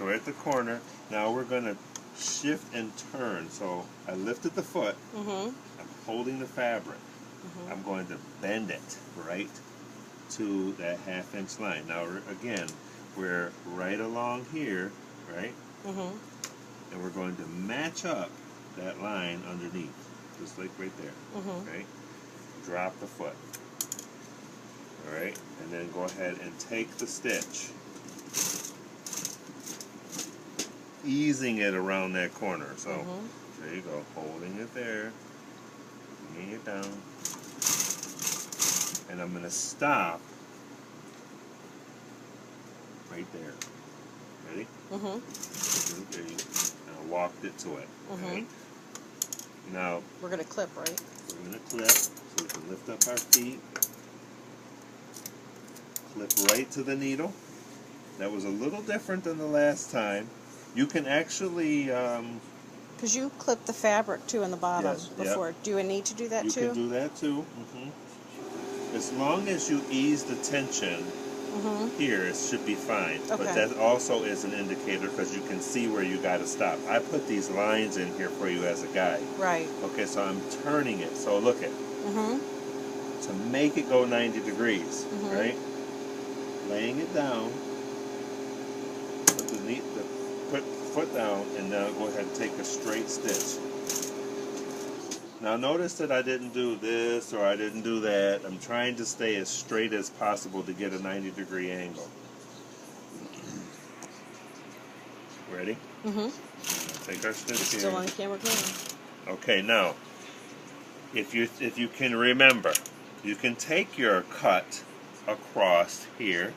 So we're at the corner. Now we're going to shift and turn. So I lifted the foot. I'm holding the fabric. I'm going to bend it right to that 1/2 inch line. Now again, we're right along here, right? And we're going to match up that line underneath, just like right there. Okay? Drop the foot. All right, and then go ahead and take the stitch, easing it around that corner. So there you go, holding it there, bringing it down, and I'm going to stop right there. Ready? There you go. And I walked it to it. Okay. Now we're going to clip, right? We're going to clip, so we can lift up our feet. Clip right to the needle. That was a little different than the last time. You can actually... because you clipped the fabric too in the bottom before. Yep. Do I need to do that too? You can do that too. As long as you ease the tension here, it should be fine. Okay. But that also is an indicator because you can see where you got to stop. I put these lines in here for you as a guide. Right. Okay, so I'm turning it. So look at to make it go 90 degrees, right? Laying it down, put the foot down, and now go ahead and take a straight stitch. Now notice that I didn't do this or I didn't do that. I'm trying to stay as straight as possible to get a 90-degree angle. Ready? Take our stitch here. Still on camera going. Okay, now if you can remember, you can take your cut across here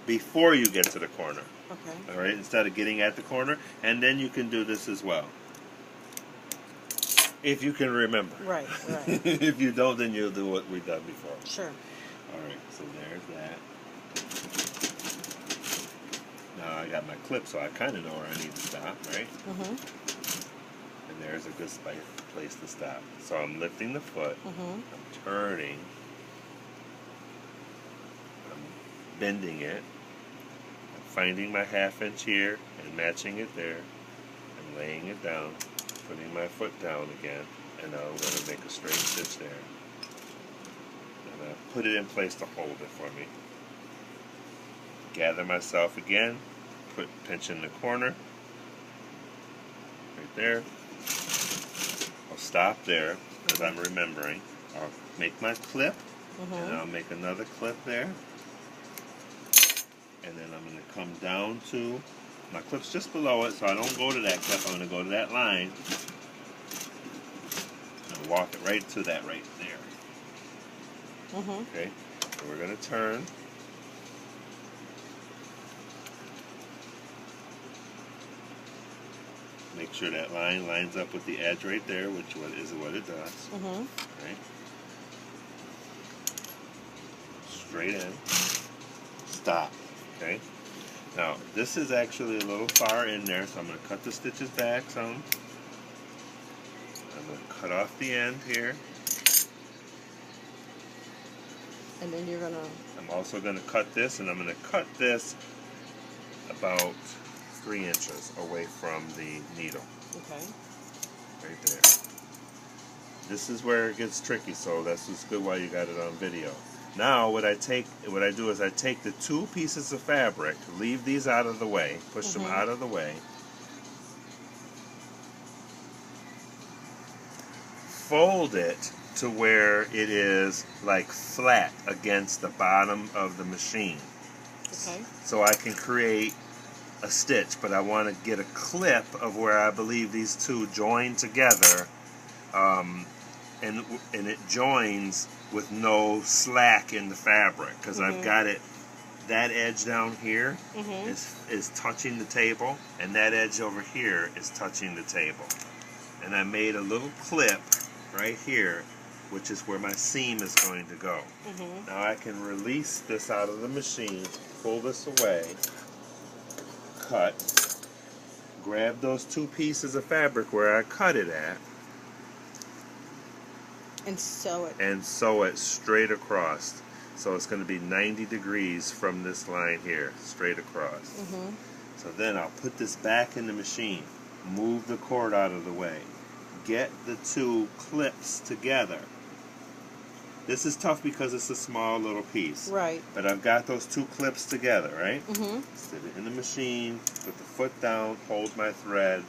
before you get to the corner. Okay. All right, instead of getting at the corner, and then you can do this as well. If you can remember. Right. If you don't, then you'll do what we've done before. Sure. All right, so there's that. Now I got my clip, so I kind of know where I need to stop, right? And there's a good place to stop. So I'm lifting the foot. I'm turning. I'm bending it. I'm finding my 1/2 inch here and matching it there. I'm laying it down, putting my foot down again, and now I'm going to make a straight stitch there. And I put it in place to hold it for me. Gather myself again, pinch in the corner, right there. I'll stop there because I'm remembering. I'll make my clip, and I'll make another clip there. And then I'm going to come down to, my clip's just below it, so I don't go to that clip, I'm going to go to that line, and walk it right to that right there. Okay, so we're going to turn. Make sure that line lines up with the edge right there, which is what it does. Right? Straight in. Stop. Okay. Now this is actually a little far in there, so I'm going to cut the stitches back some. I'm going to cut off the end here. And then you're going to... I'm also going to cut this, and I'm going to cut this about 3 inches away from the needle. Okay. Right there. This is where it gets tricky, so that's what's good while you got it on video. Now what I do is I take the 2 pieces of fabric, leave these out of the way, push them out of the way, fold it to where it is like flat against the bottom of the machine. Okay. So I can create a stitch, but I want to get a clip of where I believe these two join together, and it joins with no slack in the fabric, because I've got it, that edge down here is touching the table, and that edge over here is touching the table. And I made a little clip right here, which is where my seam is going to go. Now I can release this out of the machine, pull this away, cut, grab those 2 pieces of fabric where I cut it at, and sew it. And sew it straight across. So it's going to be 90 degrees from this line here, straight across. So then I'll put this back in the machine, move the cord out of the way, get the two clips together. This is tough because it's a small little piece. Right. But I've got those two clips together, right? Mm-hmm. Sit it in the machine, put the foot down, hold my thread.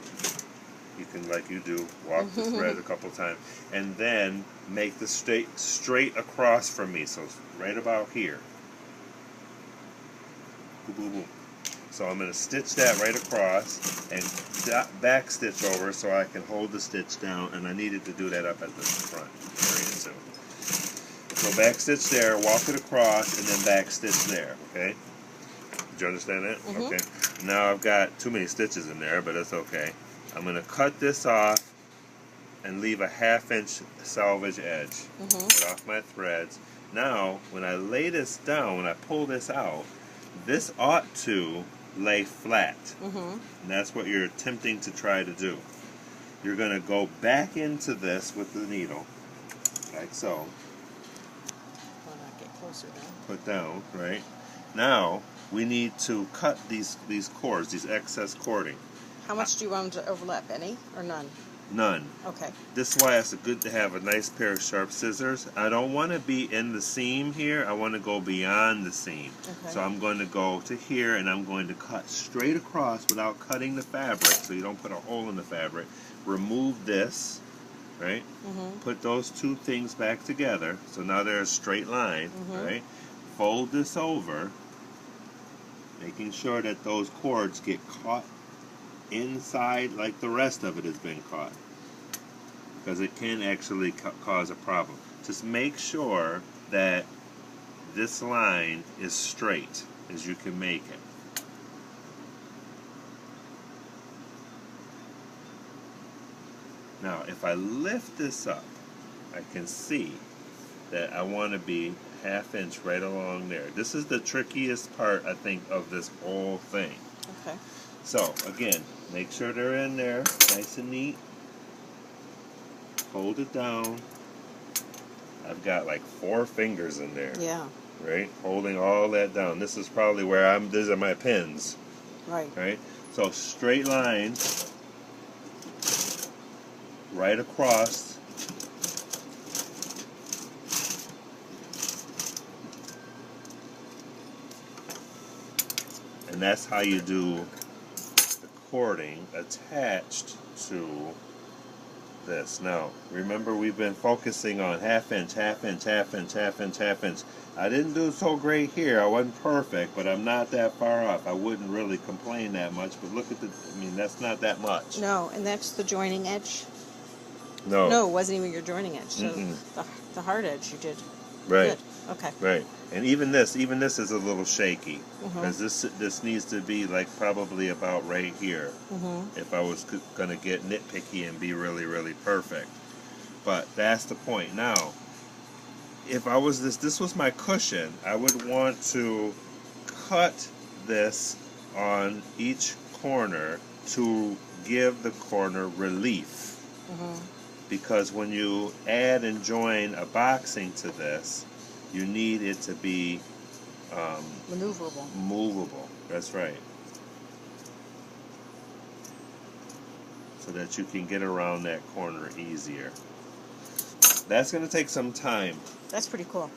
You can, like you do, walk the thread a couple times. And then make the straight across from me. So right about here. Boom, boom, boom. So I'm going to stitch that right across and back stitch over so I can hold the stitch down. And I needed to do that up at the front area too. So back stitch there, walk it across, and then back stitch there, okay? Did you understand that? Mm-hmm. Okay. Now I've got too many stitches in there, but it's okay. I'm going to cut this off and leave a 1/2 inch salvage edge. Put off my threads. Now, when I lay this down, when I pull this out, this ought to lay flat. And that's what you're attempting to try to do. You're going to go back into this with the needle, like so. Closer down. Put down, right? Now we need to cut these cords, these excess cording. How much do you want them to overlap? Any or none? None. Okay. This is why it's good to have a nice pair of sharp scissors. I don't want to be in the seam here. I want to go beyond the seam. Okay. So I'm going to go to here and I'm going to cut straight across without cutting the fabric so you don't put a hole in the fabric. Remove this. Right? Put those two things back together. So now they're a straight line, right? Fold this over, making sure that those cords get caught inside like the rest of it has been caught. Because it can actually cause a problem. Just make sure that this line is straight as you can make it. Now, if I lift this up, I can see that I want to be 1/2 inch right along there. This is the trickiest part, I think, of this whole thing. Okay. So, again, make sure they're in there, nice and neat. Hold it down. I've got like 4 fingers in there. Yeah. Right? Holding all that down. This is probably where these are my pins. Right. Right? So, straight line. Right across. And that's how you do the cording attached to this. Now, remember we've been focusing on 1/2 inch, 1/2 inch, 1/2 inch, 1/2 inch, 1/2 inch. I didn't do so great here. I wasn't perfect, but I'm not that far off. I wouldn't really complain that much, but look at that's not that much. No, and that's the joining edge? No. No, it wasn't even your joining edge. So the hard edge you did. Right. Good. Okay. Right. And even this is a little shaky because this needs to be like probably about right here if I was going to get nitpicky and be really, really perfect. But that's the point. Now, if I was this was my cushion, I would want to cut this on each corner to give the corner relief. Because when you add and join a boxing to this, you need it to be maneuverable. Movable. That's right. So that you can get around that corner easier. That's going to take some time. That's pretty cool.